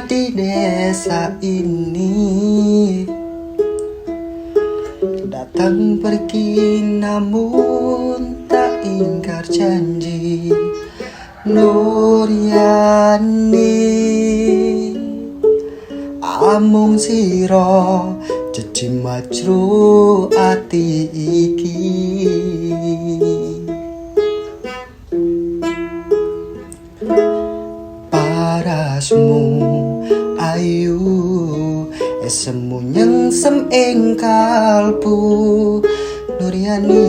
di desa ini. Datang pergi namun tak ingkar janji. Nuryani amung siro jejim majru ati iki. Parasmu ayu esemu nyengsem ing kalbu. Nuryani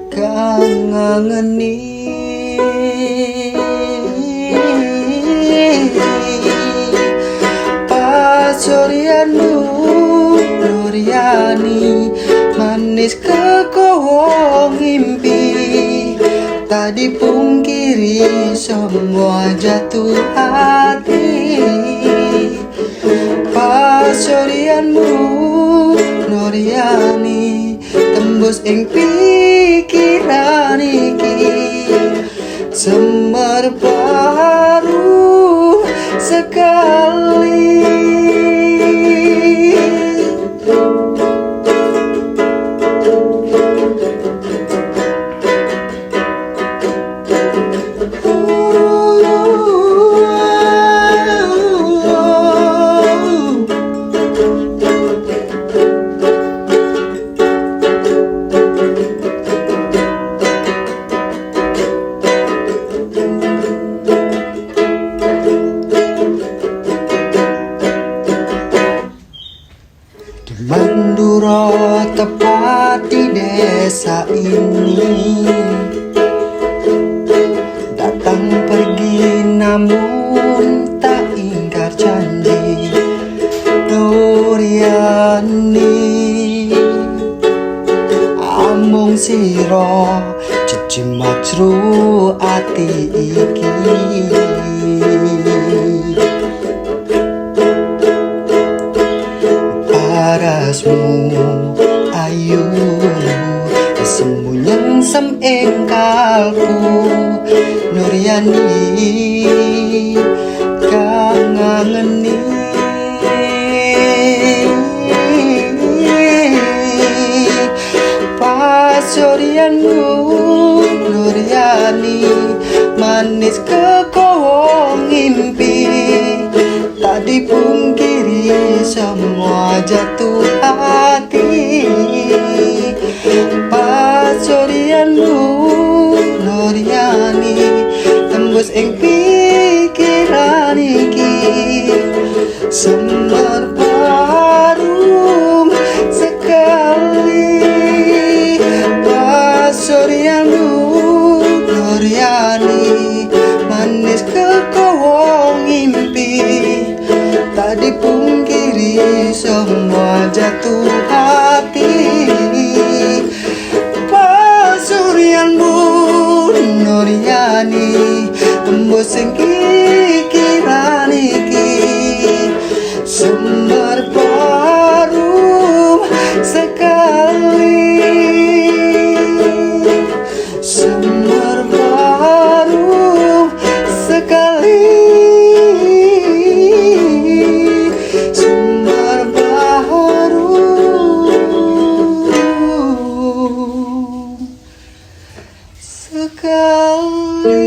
kang ngangeni pasurianmu. Nuryani manis kekowo ngimpi, tak dipungkiri semua jatuh hati. Pasurianmu Nuryani tembus ing pikiran iki. Semar baru sekali. Manduro tepat di desa ini. Datang pergi namun tak ingkar janji. Nuryani amung siro jejim majru ati iki. Parasmu ayu esemu nyengsem ing kalbu. Nuryani kang ngangeni pasurianmu. Nuryani manis kekowo ngimpi, tak dipungkiri semua jatuh hati. Pasurianmu Nuryani tembus ing pikiran iki. Semar baru sekali. Pasurianmu Nuryani manis kekowo ngimpi, tak dipungkiri semua jatuh hati. Pasurianmu Nuryani tembus ing pikiran iki. Semar baru sekali. Semar baru sekali. Semar baru sekali.